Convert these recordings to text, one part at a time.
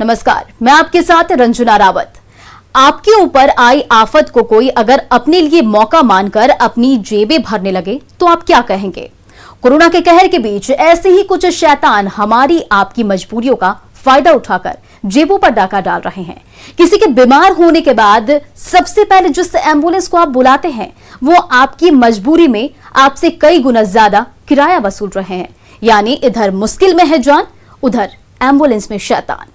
नमस्कार, मैं आपके साथ रंजना रावत। आपके ऊपर आई आफत को कोई अगर अपने लिए मौका मानकर अपनी जेबें भरने लगे तो आप क्या कहेंगे? कोरोना के कहर के बीच ऐसे ही कुछ शैतान हमारी आपकी मजबूरियों का फायदा उठाकर जेबों पर डाका डाल रहे हैं। किसी के बीमार होने के बाद सबसे पहले जिस एम्बुलेंस को आप बुलाते हैं वो आपकी मजबूरी में आपसे कई गुना ज्यादा किराया वसूल रहे हैं। यानी इधर मुश्किल में है जान, उधर एम्बुलेंस में शैतान।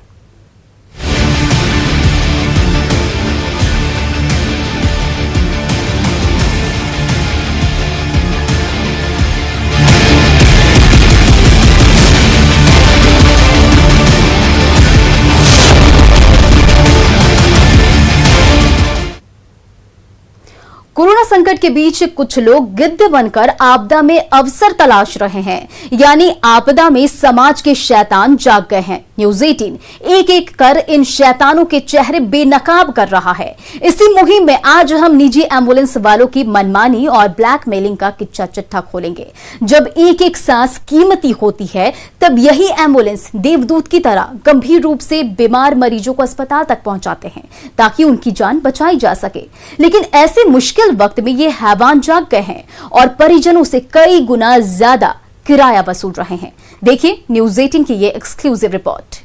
कोरोना संकट के बीच कुछ लोग गिद्ध बनकर आपदा में अवसर तलाश रहे हैं। यानी आपदा में समाज के शैतान जाग गए हैं। न्यूज़ 18 एक एक कर इन शैतानों के चेहरे बेनकाब कर रहा है। इसी मुहिम में आज हम निजी एम्बुलेंस वालों की मनमानी और ब्लैकमेलिंग का किच्चा चिट्ठा खोलेंगे। जब एक एक सांस कीमती होती है तब यही एम्बुलेंस देवदूत की तरह गंभीर रूप से बीमार मरीजों को अस्पताल तक पहुंचाते हैं ताकि उनकी जान बचाई जा सके। लेकिन ऐसे मुश्किल वक्त में ये हैवान जाग गए हैं और परिजनों से कई गुना ज्यादा किराया वसूल रहे हैं। देखिए न्यूज़ 18 की ये एक्सक्लूसिव रिपोर्ट।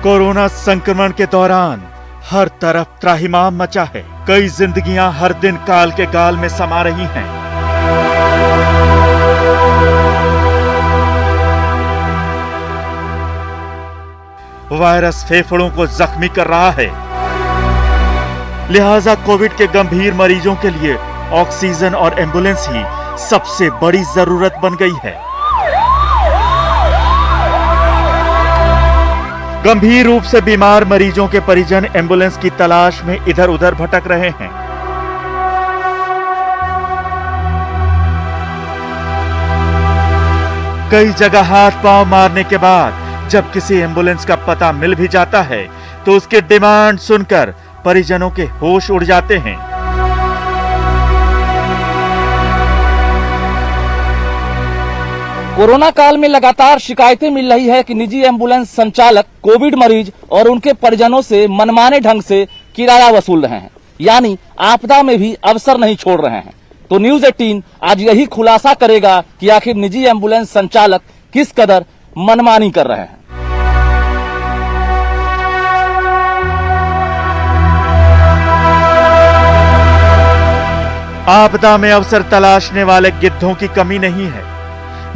कोरोना संक्रमण के दौरान हर तरफ त्राहिमाम मचा है। कई जिंदगियां हर दिन काल के गाल में समा रही हैं। वायरस फेफड़ों को जख्मी कर रहा है, लिहाजा कोविड के गंभीर मरीजों के लिए ऑक्सीजन और एम्बुलेंस ही सबसे बड़ी जरूरत बन गई है। गंभीर रूप से बीमार मरीजों के परिजन एम्बुलेंस की तलाश में इधर उधर भटक रहे हैं। कई जगह हाथ पांव मारने के बाद जब किसी एम्बुलेंस का पता मिल भी जाता है तो उसकी डिमांड सुनकर परिजनों के होश उड़ जाते हैं। कोरोना काल में लगातार शिकायतें मिल रही है कि निजी एम्बुलेंस संचालक कोविड मरीज और उनके परिजनों से मनमाने ढंग से किराया वसूल रहे हैं। यानी आपदा में भी अवसर नहीं छोड़ रहे हैं। तो न्यूज़ 18 आज यही खुलासा करेगा कि आखिर निजी एम्बुलेंस संचालक किस कदर मनमानी कर रहे हैं। आपदा में अवसर तलाशने वाले गिद्धों की कमी नहीं है।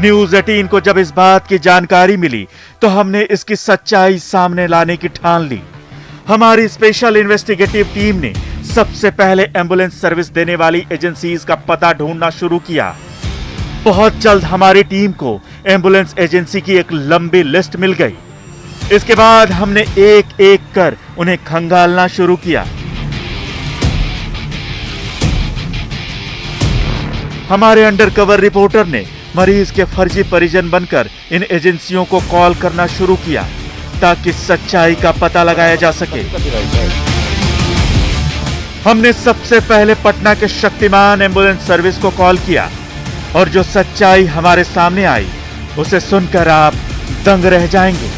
न्यूज़ 18 को जब इस बात की जानकारी मिली तो हमने इसकी सच्चाई सामने लाने की ठान ली। हमारी स्पेशल इन्वेस्टिगेटिव टीम ने सबसे पहले एम्बुलेंस सर्विस देने वाली एजेंसीज का पता ढूंढना शुरू किया। बहुत जल्द हमारी टीम को एम्बुलेंस एजेंसी की एक लंबी लिस्ट मिल गई। इसके बाद हमने एक एक कर उन्हें खंगालना शुरू किया। हमारे अंडरकवर रिपोर्टर ने मरीज के फर्जी परिजन बनकर इन एजेंसियों को कॉल करना शुरू किया ताकि सच्चाई का पता लगाया जा सके। हमने सबसे पहले पटना के शक्तिमान एम्बुलेंस सर्विस को कॉल किया और जो सच्चाई हमारे सामने आई उसे सुनकर आप दंग रह जाएंगे।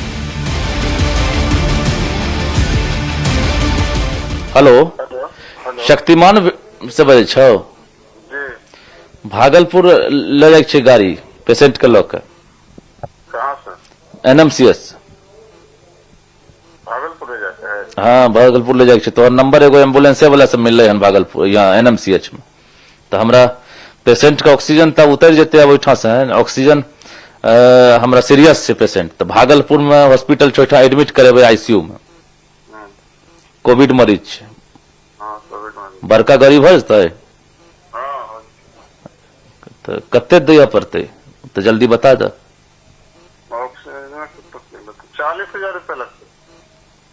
हेलो, शक्तिमान से बजे छो भागलपुर ले जाए छे गाड़ी पेशेंट के लोग। कहाँ से? एनएमसीएच भागलपुर ले जाते हैं? हाँ, भागलपुर ले जाए छे। तो नंबर एगो एम्बुलेंस वाला से मिल रहे हैं भागलपुर यहाँ एनएमसीएच में। तो हमरा पेशेंट का ऑक्सीजन तब उतर जाते अब ओठा से ऑक्सीजन हमरा सीरियस है पेशेंट। तो भागलपुर में हॉस्पिटल छोटा एडमिट करे आईसीयू में कोविड मरीज बड़का गरीब है तो कत्ते दिया पड़ते तो जल्दी बता दो। 40,000 रुपया लगता है।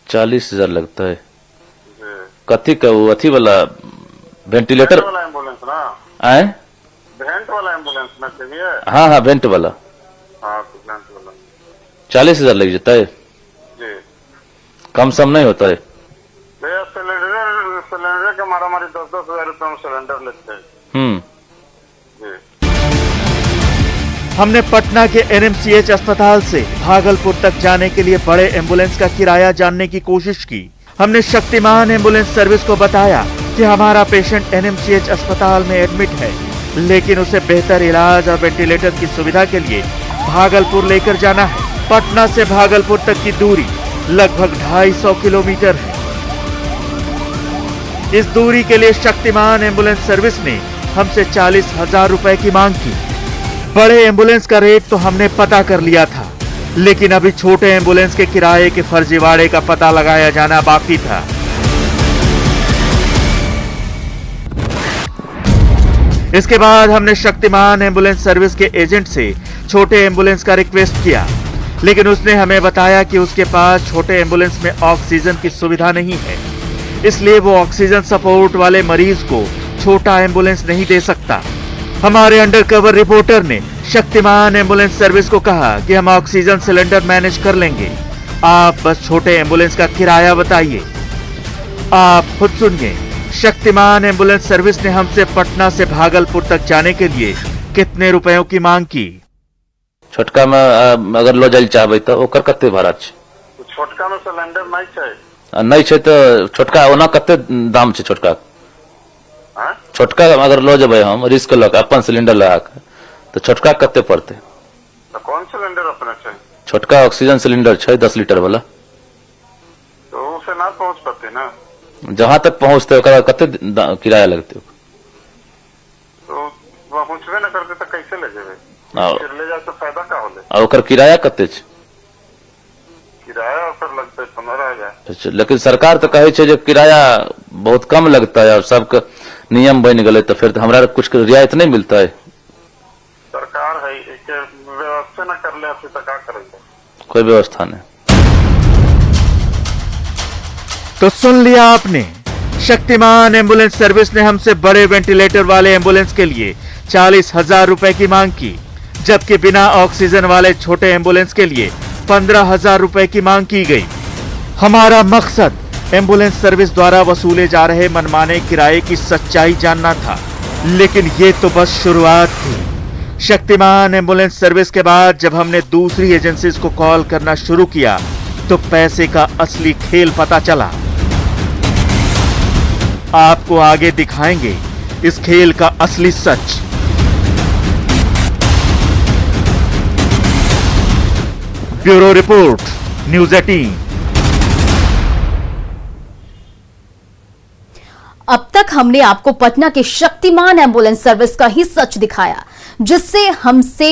40,000 लगता है। कथी का वो अथी वाला वेंटिलेटर वाला एम्बुलेंस ना? आए वेंट वाला एम्बुलेंस ना चाहिए? हाँ हाँ वेंट वाला। हाँ प्रेसिडेंट वाला 40,000 लग जाता है, जी। कम सम नहीं होता है। भैया सिलेंडर का मारामारी 10-10 हजार रुपये में सिलेंडर लेते हैं जी। हमने पटना के एनएमसीएच अस्पताल से भागलपुर तक जाने के लिए बड़े एम्बुलेंस का किराया जानने की कोशिश की। हमने शक्तिमान एम्बुलेंस सर्विस को बताया कि हमारा पेशेंट एनएमसीएच अस्पताल में एडमिट है, लेकिन उसे बेहतर इलाज और वेंटिलेटर की सुविधा के लिए भागलपुर लेकर जाना है। पटना से भागलपुर तक की दूरी लगभग 250 किलोमीटर है। इस दूरी के लिए शक्तिमान एम्बुलेंस सर्विस ने हमसे 40,000 रुपए की मांग की। बड़े एम्बुलेंस का रेट तो हमने पता कर लिया था, लेकिन अभी छोटे एम्बुलेंस के किराए के फर्जीवाड़े का पता लगाया जाना बाकी था। इसके बाद हमने शक्तिमान एम्बुलेंस सर्विस के एजेंट से छोटे एम्बुलेंस का रिक्वेस्ट किया, लेकिन उसने हमें बताया कि उसके पास छोटे एम्बुलेंस में ऑक्सीजन की सुविधा नहीं है, इसलिए वो ऑक्सीजन सपोर्ट वाले मरीज को छोटा एम्बुलेंस नहीं दे सकता। हमारे अंडरकवर रिपोर्टर ने शक्तिमान एम्बुलेंस सर्विस को कहा कि हम ऑक्सीजन सिलेंडर मैनेज कर लेंगे, आप बस छोटे एम्बुलेंस का किराया बताइए। आप खुद सुनिए, शक्तिमान एम्बुलेंस सर्विस ने हमसे पटना से भागलपुर तक जाने के लिए कितने रुपयों की मांग की। छोटका में अगर लो जाइल चाहबे तो ओकर कते भाड़ा छै? छोटका में सिलेंडर नहीं चाहिए। नहीं छै तो छोटका ओना कते दाम छै? छोटका हाँ? छोटका अगर लो जब हम रिस्क लग अपन सिलेंडर लगा के तो छोटका कते पड़ते? तो कौन सिलेंडर अपने चाहिए? छोटका ऑक्सीजन सिलेंडर छै 10 लीटर वाला, तो उसे ना पहुंच पाते ना। जहां तक पहुंचते ओकरा कते किराया लगते? तो पहुंचबे न करते तो कैसे ले जेबे? फिर ले जाए तो फायदा का होले? और ओकर किराया कते छै? किराया ओकर लगता है 15,000। लेकिन सरकार तो कहे छै जे किराया बहुत कम लगता है और सबके नियम बन गए, तो फिर हमरा कुछ रियायत नहीं मिलता है। सरकार है एक व्यवस्था न कर ले तो क्या करेंगे? कोई व्यवस्था नहीं। तो सुन लिया आपने, शक्तिमान एम्बुलेंस सर्विस ने हमसे बड़े वेंटिलेटर वाले एम्बुलेंस के लिए 40,000 रुपए की मांग की, जबकि बिना ऑक्सीजन वाले छोटे एम्बुलेंस के लिए 15,000 रुपए की मांग की गई। हमारा मकसद एम्बुलेंस सर्विस द्वारा वसूले जा रहे मनमाने किराए की सच्चाई जानना था, लेकिन ये तो बस शुरुआत थी। शक्तिमान एम्बुलेंस सर्विस के बाद जब हमने दूसरी एजेंसीज को कॉल करना शुरू किया तो पैसे का असली खेल पता चला। आपको आगे दिखाएंगे इस खेल का असली सच। Bureau report, news 18। अब तक हमने आपको पटना के शक्तिमान एम्बुलेंस सर्विस का ही सच दिखाया, जिससे हमसे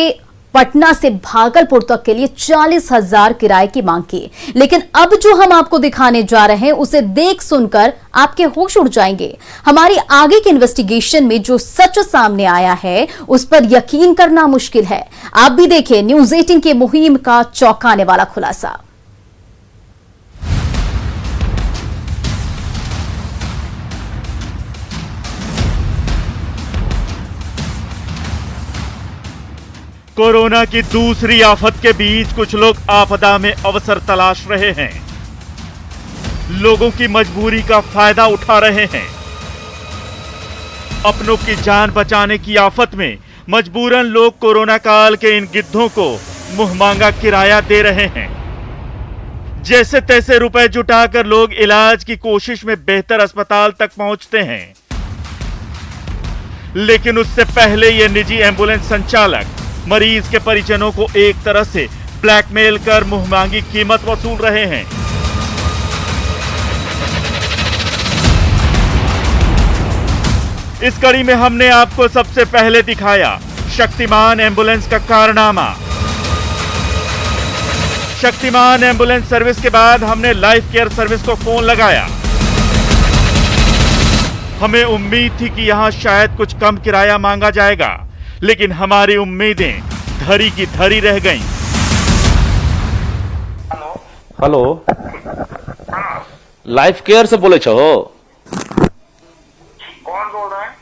पटना से भागलपुर तक के लिए 40,000 किराए की मांग की। लेकिन अब जो हम आपको दिखाने जा रहे हैं उसे देख सुनकर आपके होश उड़ जाएंगे। हमारी आगे की इन्वेस्टिगेशन में जो सच सामने आया है उस पर यकीन करना मुश्किल है। आप भी देखिए न्यूज़ 18 की मुहिम का चौंकाने वाला खुलासा। कोरोना की दूसरी आफत के बीच कुछ लोग आपदा में अवसर तलाश रहे हैं, लोगों की मजबूरी का फायदा उठा रहे हैं। अपनों की जान बचाने की आफत में मजबूरन लोग कोरोना काल के इन गिद्धों को मुंह मांगा किराया दे रहे हैं। जैसे तैसे रुपए जुटाकर लोग इलाज की कोशिश में बेहतर अस्पताल तक पहुंचते हैं, लेकिन उससे पहले ये निजी एम्बुलेंस संचालक मरीज के परिजनों को एक तरह से ब्लैकमेल कर मुंहमांगी कीमत वसूल रहे हैं। इस कड़ी में हमने आपको सबसे पहले दिखाया शक्तिमान एम्बुलेंस का कारनामा। शक्तिमान एम्बुलेंस सर्विस के बाद हमने लाइफ केयर सर्विस को फोन लगाया। हमें उम्मीद थी कि यहां शायद कुछ कम किराया मांगा जाएगा, लेकिन हमारी उम्मीदें धरी की धरी रह गईं। हेलो, लाइफ केयर से बोले छो? कौन बोल रहे हैं?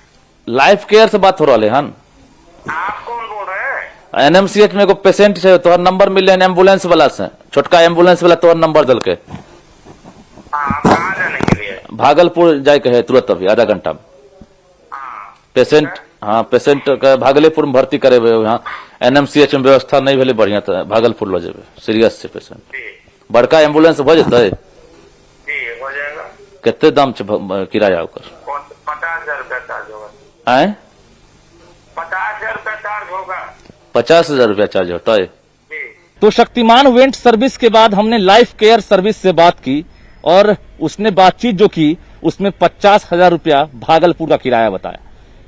लाइफ केयर से बात हो रहा है। आप कौन बोल रहे हैं? एनएमसीएच में एगो पेशेंट है, तोहर नंबर मिले एम्बुलेंस वाला से, छोटका एम्बुलेंस वाला तोहर नंबर दल के। हाँ, कहाँ जाने के लिए? भागलपुर जाए के है तुरंत, अभी आधा घंटा में। हाँ, पेशेंट, हाँ पेशेंट के भागलपुर में भर्ती करे हुए, यहाँ एनएमसीएच में व्यवस्था नहीं भेले बढ़िया, तो भागलपुर लो जाए, सीरियस से पेशेंट। जी बड़का एम्बुलेंस हो जाता है? जी हो जाएगा। कितने दाम किराया होकर? 50,000 रुपया चार्ज होगा। आए 50,000 रुपया चार्ज होगा। 50,000 रुपया चार्ज होता है। जी तो शक्तिमान वेंट सर्विस के बाद हमने लाइफ केयर सर्विस से बात की और उसने बातचीत जो की उसमें 50,000 रुपया भागलपुर का किराया बताया।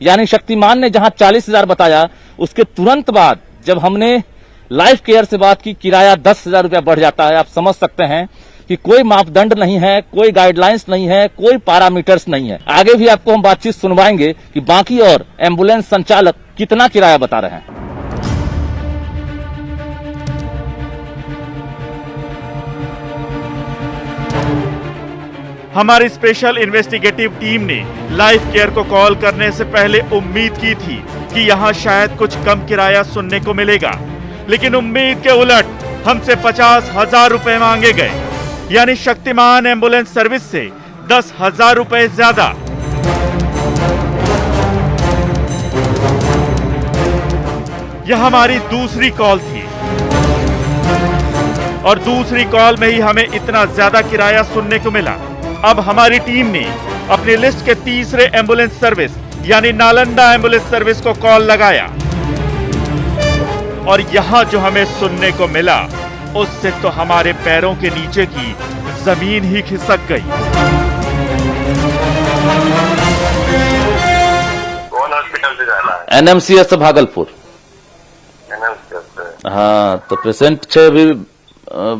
यानी शक्तिमान ने जहां 40,000 बताया, उसके तुरंत बाद जब हमने लाइफ केयर से बात की, किराया 10,000 रुपया बढ़ जाता है। आप समझ सकते हैं कि कोई मापदंड नहीं है, कोई गाइडलाइंस नहीं है, कोई पैरामीटर्स नहीं है। आगे भी आपको हम बातचीत सुनवाएंगे कि बाकी और एम्बुलेंस संचालक कितना किराया बता रहे हैं। हमारी स्पेशल इन्वेस्टिगेटिव टीम ने लाइफ केयर को कॉल करने से पहले उम्मीद की थी कि यहाँ शायद कुछ कम किराया सुनने को मिलेगा, लेकिन उम्मीद के उलट हमसे 50,000 रुपए मांगे गए, यानी शक्तिमान एम्बुलेंस सर्विस से 10,000 रुपए ज्यादा। यह हमारी दूसरी कॉल थी और दूसरी कॉल में ही हमें इतना ज्यादा किराया सुनने को मिला। अब हमारी टीम ने अपनी लिस्ट के तीसरे एम्बुलेंस सर्विस यानी नालंदा एम्बुलेंस सर्विस को कॉल लगाया और यहां जो हमें सुनने को मिला उससे तो हमारे पैरों के नीचे की जमीन ही खिसक गई। कौन हॉस्पिटल से जाना है? एनएमसीएच से भागलपुर। NMCH से। हाँ तो पेशेंट छे अभी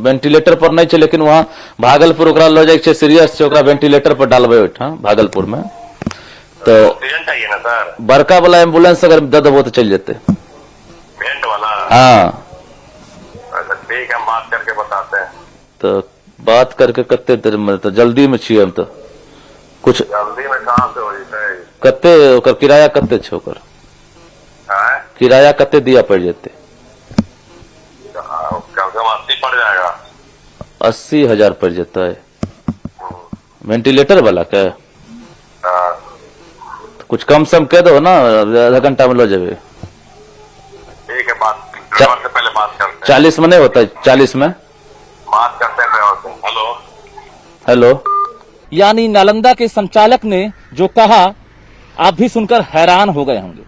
वेंटिलेटर पर नहीं छे, लेकिन वहाँ भागलपुर ओकरा लो जाए सीरियस छे, ओकरा वेंटिलेटर पर डालबे ओठा भागलपुर में। तो ऑक्सीजन चाहिए ना सर? बड़का वाला एम्बुलेंस अगर दे देबो तो चल जेते। वेंट वाला? हाँ अच्छा ठीक है, हम बात करके बताते हैं। तो बात करके कते देर में, तो जल्दी में छिए हम तो कुछ जल्दी में कहाँ से हो जाए? कते ओकर किराया कते छे, ओकर हाँ? किराया कते दिया पड़ जेते? कम से कम 80 पड़ जाएगा। 80,000 पड़ जाता है वेंटिलेटर वाला क्या? हाँ, तो कुछ कम सम कह दो ना, आधा घंटा में लो जाए। ठीक है, बात ड्राइवर से पहले बात करते हैं। 40 में नहीं होता है? 40 में बात करते हैं ड्राइवर से। Hello hello. यानी नालंदा के संचालक ने जो कहा आप भी सुनकर हैरान हो गए होंगे,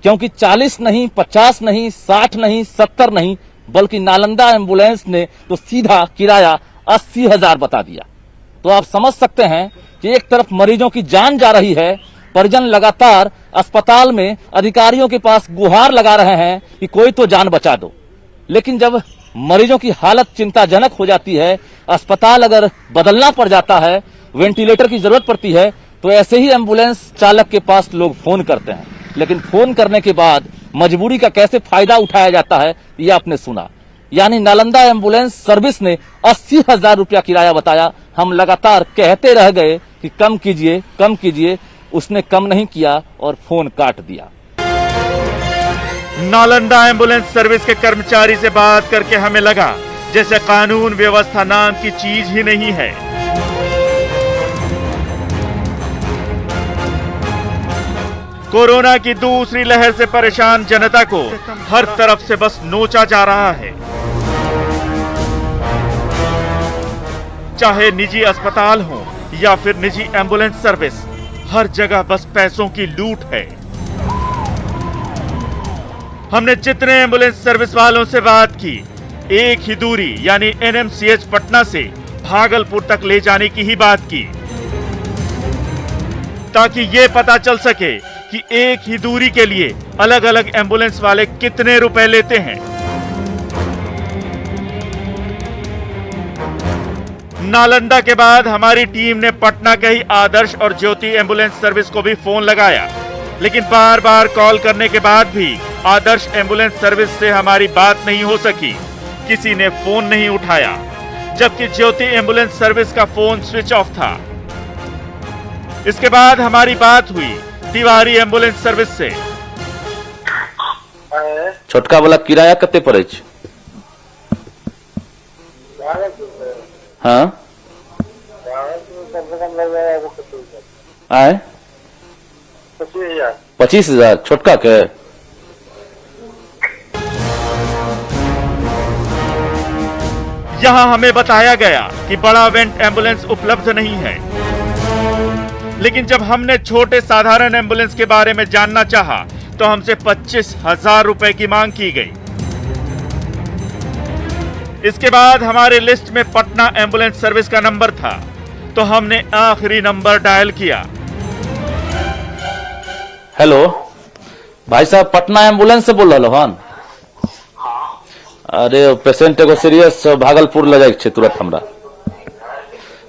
क्योंकि 40 नहीं, 50 नहीं, 60 नहीं, 70 नहीं, बल्कि नालंदा एम्बुलेंस ने तो सीधा किराया 80,000 बता दिया। तो आप समझ सकते हैं कि एक तरफ मरीजों की जान जा रही है, परिजन लगातार अस्पताल में अधिकारियों के पास गुहार लगा रहे हैं कि कोई तो जान बचा दो, लेकिन जब मरीजों की हालत चिंताजनक हो जाती है, अस्पताल अगर बदलना पड़ जाता है, वेंटिलेटर की जरूरत पड़ती है, तो ऐसे ही एम्बुलेंस चालक के पास लोग फोन करते हैं। लेकिन फोन करने के बाद मजबूरी का कैसे फायदा उठाया जाता है, ये आपने सुना। यानी नालंदा एम्बुलेंस सर्विस ने 80,000 रुपया किराया बताया। हम लगातार कहते रह गए कि कम कीजिए, कम कीजिए। उसने कम नहीं किया और फोन काट दिया। नालंदा एम्बुलेंस सर्विस के कर्मचारी से बात करके हमें लगा जैसे कानून व्यवस्था नाम की चीज ही नहीं है। कोरोना की दूसरी लहर से परेशान जनता को हर तरफ से बस नोचा जा रहा है। चाहे निजी अस्पताल हो या फिर निजी एम्बुलेंस सर्विस, हर जगह बस पैसों की लूट है। हमने जितने एम्बुलेंस सर्विस वालों से बात की, एक ही दूरी यानी एनएमसीएच पटना से भागलपुर तक ले जाने की ही बात की, ताकि ये पता चल सके कि एक ही दूरी के लिए अलग अलग एम्बुलेंस वाले कितने रुपए लेते हैं। नालंदा के बाद हमारी टीम ने पटना के ही आदर्श और ज्योति एम्बुलेंस सर्विस को भी फोन लगाया, लेकिन बार बार कॉल करने के बाद भी आदर्श एम्बुलेंस सर्विस से हमारी बात नहीं हो सकी। किसी ने फोन नहीं उठाया, जबकि ज्योति एम्बुलेंस सर्विस का फोन स्विच ऑफ था। इसके बाद हमारी बात हुई तिवारी एम्बुलेंस सर्विस से। छोटका वाला किराया कते पड़े छै? हाँ आए 25,000 छोटका के। यहाँ हमें बताया गया कि बड़ा वेंट एम्बुलेंस उपलब्ध नहीं है, लेकिन जब हमने छोटे साधारण एम्बुलेंस के बारे में जानना चाहा तो हमसे 25,000 रुपए की मांग की गई। इसके बाद हमारे लिस्ट में पटना एम्बुलेंस सर्विस का नंबर था, तो हमने आखिरी नंबर डायल किया। हेलो भाई साहब, पटना एम्बुलेंस से बोल रहा हन? अरे पेशेंट एगो सीरियस भागलपुर ले जाए के छै तुरंत हमरा।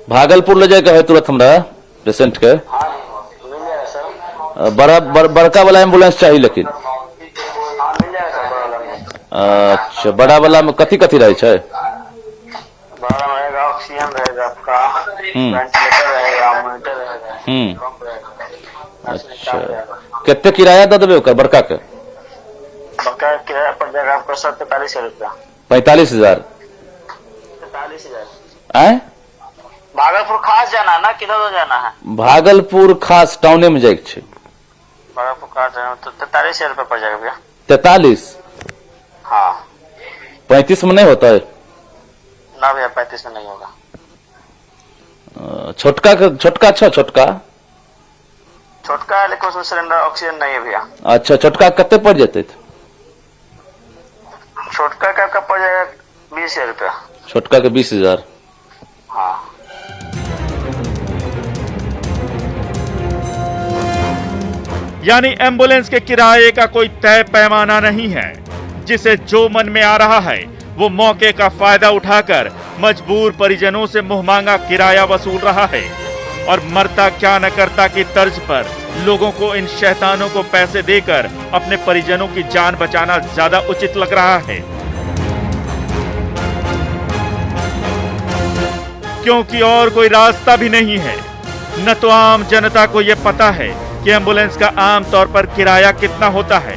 भागलपुर ले जाए के है तुरंत हमरा पेशेंट के। बड़का वाला एम्बुलेंस चाहिए लेकिन। अच्छा, बड़ा वाला में कथी कथी रहे छै? बड़ा रहेगा, ऑक्सीजन रहेगा आपका, वेंटिलेटर रहेगा, मॉनिटर रहेगा। अच्छा, कितने किराया दे देबे ओकर बड़का के? बड़का किराया पड़ जाएगा आपका 43,000 रुपया। 45,000? 43,000। आए भागलपुर खास जाना है ना, किधर जाना है? भागलपुर खास टाउने में जाए के छै। भागलपुर खास जाना तो 43,000 रुपया पड़ जाएगा भैया। 43? हाँ। 35 में नहीं होता है ना भैया, 35 में नहीं होगा। छोटका छोटका छोटका है लेकिन उसमें सिलेंडर ऑक्सीजन नहीं है भैया। अच्छा, छोटका कते पड़ जाते? छोटका का आपका पड़ जाएगा 20,000 रुपया। छोटका के 20,000? हाँ। यानी एम्बुलेंस के किराए का कोई तय पैमाना नहीं है, जिसे जो मन में आ रहा है वो मौके का फायदा उठाकर मजबूर परिजनों से मुंह मांगा किराया वसूल रहा है, और मरता क्या न करता की तर्ज पर लोगों को इन शैतानों को पैसे देकर अपने परिजनों की जान बचाना ज्यादा उचित लग रहा है। क्योंकि और कोई रास्ता भी नहीं है। न तो आम जनता को यह पता है कि एम्बुलेंस का आम तौर पर किराया कितना होता है,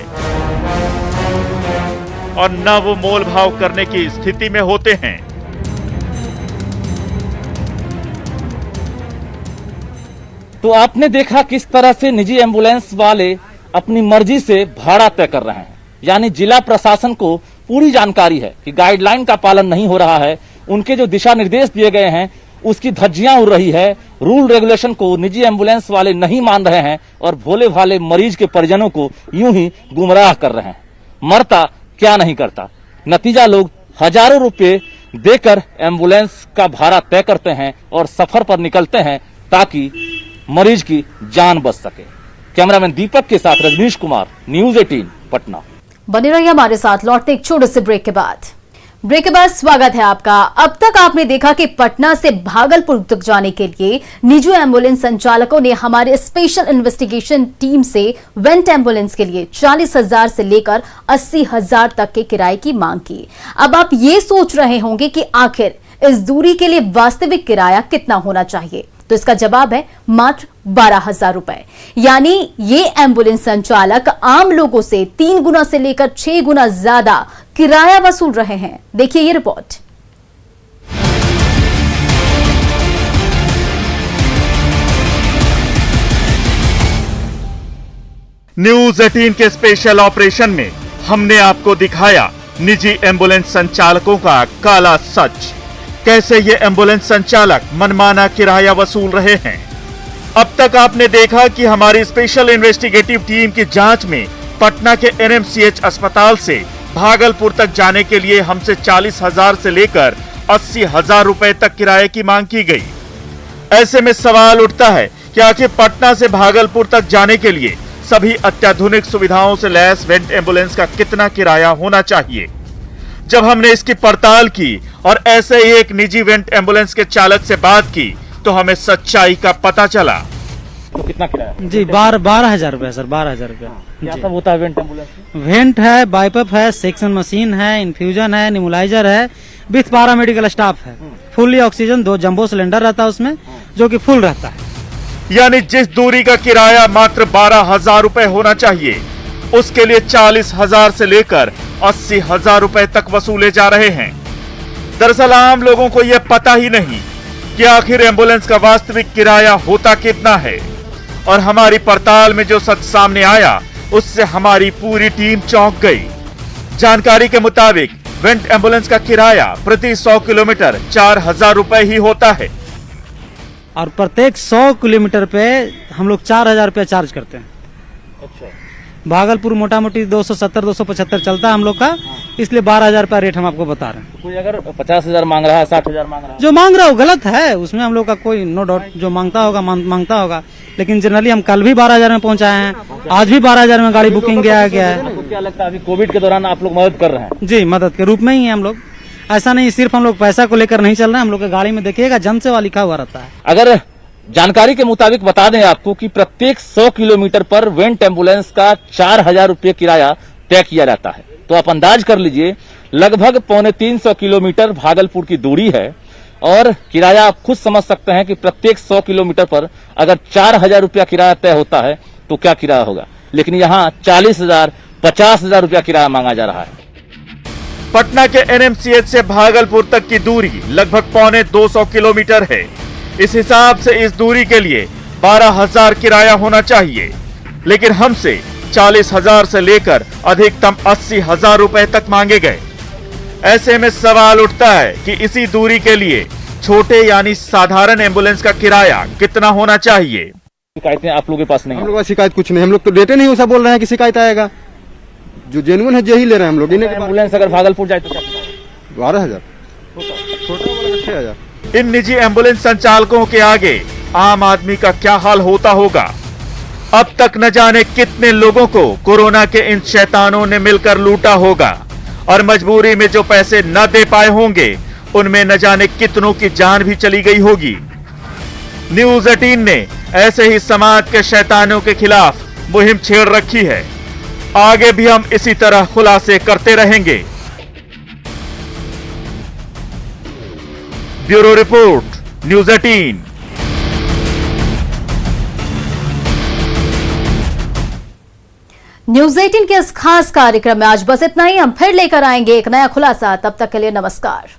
और न वो मोल भाव करने की स्थिति में होते हैं। तो आपने देखा किस तरह से निजी एम्बुलेंस वाले अपनी मर्जी से भाड़ा तय कर रहे हैं। यानी जिला प्रशासन को पूरी जानकारी है कि गाइडलाइन का पालन नहीं हो रहा है, उनके जो दिशा निर्देश दिए गए हैं उसकी धज्जियां उड़ रही है, रूल रेगुलेशन को निजी एम्बुलेंस वाले नहीं मान रहे हैं और भोले भाले मरीज के परिजनों को यूं ही गुमराह कर रहे हैं। मरता क्या नहीं करता, नतीजा लोग हजारों रुपए देकर एम्बुलेंस का भाड़ा तय करते हैं और सफर पर निकलते हैं ताकि मरीज की जान बच सके। कैमरामैन दीपक के साथ रजनीश कुमार, न्यूज़ 18 पटना। बने रहिए हमारे साथ। लौटते एक छोटे से ब्रेक के बाद स्वागत है आपका। अब तक आपने देखा कि पटना से भागलपुर तक जाने के लिए निजी एम्बुलेंस संचालकों ने हमारे स्पेशल इन्वेस्टिगेशन टीम से वेंट एम्बुलेंस के लिए 40,000 से लेकर 80,000 तक के किराए की मांग की। अब आप ये सोच रहे होंगे कि आखिर इस दूरी के लिए वास्तविक किराया कितना होना चाहिए, तो इसका जवाब है मात्र 12,000 रुपए। यानी ये एम्बुलेंस संचालक आम लोगों से 3 गुना से लेकर 6 गुना ज्यादा किराया वसूल रहे हैं। देखिए ये रिपोर्ट। न्यूज़ 18 के स्पेशल ऑपरेशन में हमने आपको दिखाया निजी एम्बुलेंस संचालकों का काला सच। कैसे ये एम्बुलेंस संचालक मनमाना किराया वसूल रहे हैं। अब तक आपने देखा कि हमारी स्पेशल इन्वेस्टिगेटिव टीम की जांच में पटना के एनएमसीएच अस्पताल से भागलपुर तक जाने के लिए हमसे 40,000 से लेकर 80,000 रुपए तक किराए की मांग की गई। ऐसे में सवाल उठता है कि आखिर पटना से भागलपुर तक जाने के लिए सभी अत्याधुनिक सुविधाओं से लैस वेंट एम्बुलेंस का कितना किराया होना चाहिए। जब हमने इसकी पड़ताल की और ऐसे ही एक निजी वेंट एम्बुलेंस के चालक से बात की तो हमें सच्चाई का पता चला। तो कितना किराया? जी 12,000 रुपया सर, 12,000 रुपया। क्या सब होता है वेंट एम्बुलेंस? वेंट है, बाइपअप है, सेक्शन मशीन है, इन्फ्यूजन है, निमुलाइजर है, विथ पैरामेडिकल स्टाफ है। फुल्ली ऑक्सीजन 2 जंबो सिलेंडर रहता है उसमें, जो कि फुल रहता है। यानी जिस दूरी का किराया मात्र 12,000 रुपए होना चाहिए, उसके लिए 40,000 से लेकर 80,000 रुपए तक वसूले जा रहे हैं। दरअसल आम लोगों को यह पता ही नहीं कि आखिर एम्बुलेंस का वास्तविक किराया होता कितना है। और हमारी पड़ताल में जो सच सामने आया उससे हमारी पूरी टीम चौंक गई। जानकारी के मुताबिक वेंट एम्बुलेंस का किराया प्रति 100 किलोमीटर 4,000 रुपए ही होता है। और प्रत्येक 100 किलोमीटर पे हम लोग 4,000 रुपया चार्ज करते हैं। अच्छा, भागलपुर मोटा मोटी 270-275 चलता है हम लोग का, इसलिए 12,000 रुपया रेट हम आपको बता रहे हैं। कोई अगर 50,000 मांग रहा है, 60,000 मांग रहा है, जो मांग रहा है वो गलत है, उसमें हम लोग का कोई नो डाउट, जो मांगता होगा मांगता होगा। लेकिन जनरली हम कल भी 12,000 में पहुंचाए हैं, आज भी 12,000 में गाड़ी बुकिंग किया गया है। आपको क्या लगता है अभी कोविड के दौरान आप लोग मदद कर रहे हैं? जी, मदद के रूप में ही है हम लोग। ऐसा नहीं सिर्फ हम लोग पैसा को लेकर नहीं चल रहे हैं, हम लोग की गाड़ी में देखिएगा जनसेवा लिखा हुआ रहता है। अगर जानकारी के मुताबिक बता दें आपको कि प्रत्येक 100 किलोमीटर पर वेंट एम्बुलेंस का 4,000 रुपये किराया तय किया जाता है, तो आप अंदाज कर लीजिए लगभग 250 किलोमीटर भागलपुर की दूरी है और किराया आप खुद समझ सकते हैं कि प्रत्येक 100 किलोमीटर पर अगर 4,000 रुपया किराया तय होता है तो क्या किराया होगा। लेकिन यहाँ 40,000 50,000 रुपया किराया मांगा जा रहा है। पटना के एनएमसीएच से भागलपुर तक की दूरी लगभग 250 किलोमीटर है। इस हिसाब से इस दूरी के लिए 12,000 किराया होना चाहिए, लेकिन हमसे 40,000 से लेकर अधिकतम 80,000 रुपए तक मांगे गए। ऐसे में सवाल उठता है कि इसी दूरी के लिए छोटे यानी साधारण एम्बुलेंस का किराया कितना होना चाहिए। शिकायतें आप लोगों के पास नहीं हम है? लोग का शिकायत कुछ नहीं, हम लोग तो डेटे नहीं उसे बोल रहे हैं कि शिकायत आएगा। जो जेन्युइन है यही ले रहे हैं हम लोग। एम्बुलेंस अगर भागलपुर जाए तो क्या? 12,000, छोटा वाला 6,000। इन निजी एम्बुलेंस संचालकों के आगे आम आदमी का क्या हाल होता होगा। अब तक न जाने कितने लोगों को कोरोना के इन शैतानों ने मिलकर लूटा होगा और मजबूरी में जो पैसे न दे पाए होंगे उनमें न जाने कितनों की जान भी चली गई होगी। न्यूज 18 ने ऐसे ही समाज के शैतानों के खिलाफ मुहिम छेड़ रखी है। आगे भी हम इसी तरह खुलासे करते रहेंगे। Bureau report, news 18। न्यूज 18 के इस खास कार्यक्रम में आज बस इतना ही। हम फिर लेकर आएंगे एक नया खुलासा। तब तक के लिए नमस्कार।